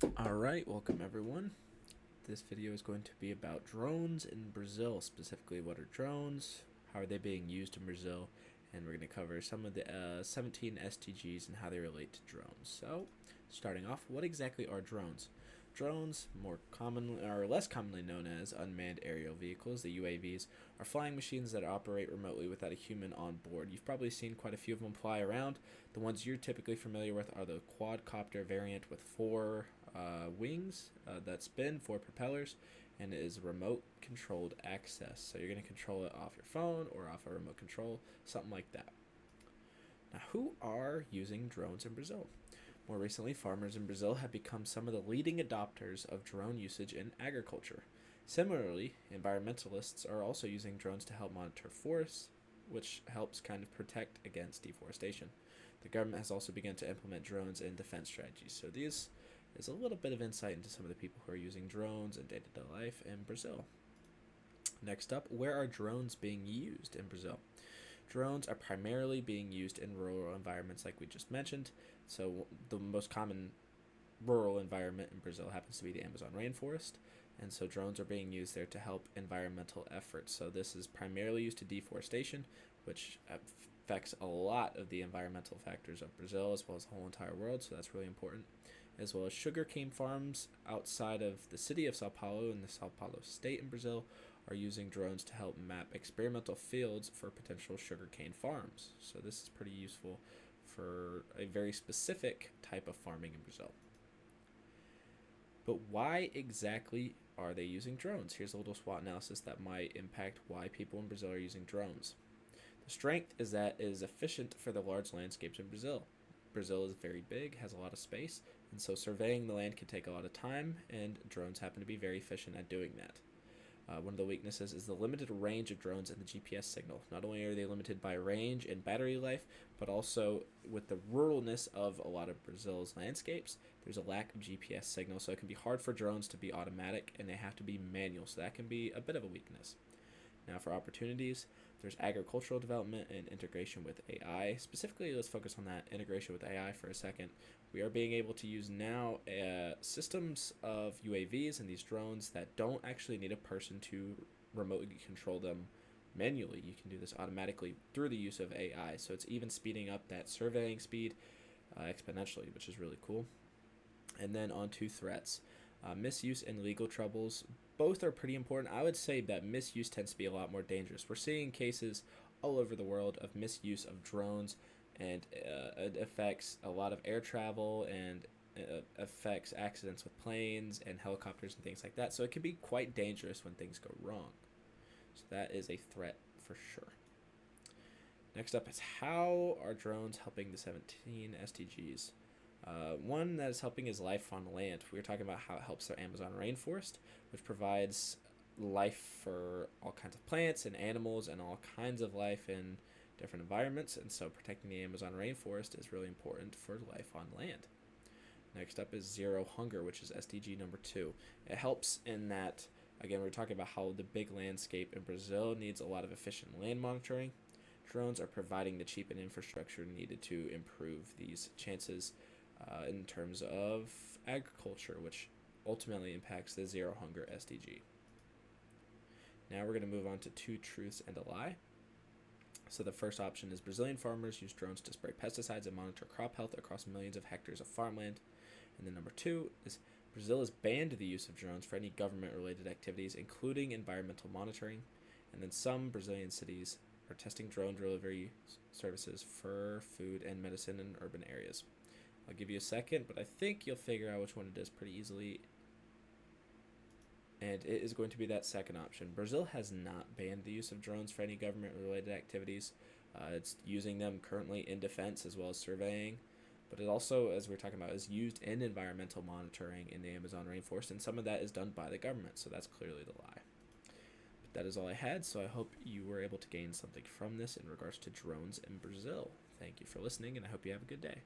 Alright, welcome everyone. This video is going to be about drones in Brazil. Specifically, what are drones, how are they being used in Brazil, and we're going to cover some of the 17 SDGs and how they relate to drones. So, starting off, what exactly are drones? Drones, more commonly or less commonly known as unmanned aerial vehicles, the UAVs, are flying machines that operate remotely without a human on board. You've probably seen quite a few of them fly around. The ones you're typically familiar with are the quadcopter variant with four wings that spin, four propellers, and it is remote controlled access. So you're going to control it off your phone or off a remote control, something like that. Now, who are using drones in Brazil? More recently, farmers in Brazil have become some of the leading adopters of drone usage in agriculture. Similarly, environmentalists are also using drones to help monitor forests, which helps kind of protect against deforestation. The government has also begun to implement drones in defense strategies. So these is a little bit of insight into some of the people who are using drones in day-to-day life in Brazil. Next up, where are drones being used in Brazil? Drones are primarily being used in rural environments like we just mentioned. So the most common rural environment in Brazil happens to be the Amazon rainforest, and so drones are being used there to help environmental efforts. So this is primarily used to deforestation, which affects a lot of the environmental factors of Brazil as well as the whole entire world, so that's really important. As well as sugarcane farms outside of the city of Sao Paulo in the Sao Paulo state in Brazil are using drones to help map experimental fields for potential sugarcane farms. So this is pretty useful for a very specific type of farming in Brazil. But why exactly are they using drones? Here's a little SWOT analysis that might impact why people in Brazil are using drones. The strength is that it is efficient for the large landscapes in Brazil. Brazil is very big, has a lot of space, and so surveying the land can take a lot of time, and drones happen to be very efficient at doing that. One of the weaknesses is the limited range of drones and the GPS signal. Not only are they limited by range and battery life, but also with the ruralness of a lot of Brazil's landscapes, there's a lack of GPS signal, so it can be hard for drones to be automatic, and they have to be manual, so that can be a bit of a weakness. Now, for opportunities, there's agricultural development and integration with AI. Specifically, let's focus on that integration with AI for a second. We are being able to use now systems of UAVs and these drones that don't actually need a person to remotely control them manually. You can do this automatically through the use of AI. So it's even speeding up that surveying speed exponentially, which is really cool. And then on to threats. Misuse and legal troubles, both are pretty important. I would say that misuse tends to be a lot more dangerous. We're seeing cases all over the world of misuse of drones, and it affects a lot of air travel and affects accidents with planes and helicopters and things like that. So it can be quite dangerous when things go wrong. So that is a threat for sure. Next up is how are drones helping the 17 SDGs? One that is helping is life on land. We were talking about how it helps the Amazon rainforest, which provides life for all kinds of plants and animals and all kinds of life in different environments. And so protecting the Amazon rainforest is really important for life on land. Next up is zero hunger, which is SDG number 2. It helps in that, again, we are talking about how the big landscape in Brazil needs a lot of efficient land monitoring. Drones are providing the cheap and infrastructure needed to improve these chances in terms of agriculture, which ultimately impacts the Zero Hunger SDG. Now we're going to move on to two truths and a lie. So the first option is Brazilian farmers use drones to spray pesticides and monitor crop health across millions of hectares of farmland. And then number 2 is Brazil has banned the use of drones for any government-related activities, including environmental monitoring. And then some Brazilian cities are testing drone delivery services for food and medicine in urban areas. I'll give you a second, but I think you'll figure out which one it is pretty easily. And it is going to be that second option. Brazil has not banned the use of drones for any government-related activities. It's using them currently in defense as well as surveying. But it also, as we're talking about, is used in environmental monitoring in the Amazon rainforest, and some of that is done by the government, so that's clearly the lie. But that is all I had, so I hope you were able to gain something from this in regards to drones in Brazil. Thank you for listening, and I hope you have a good day.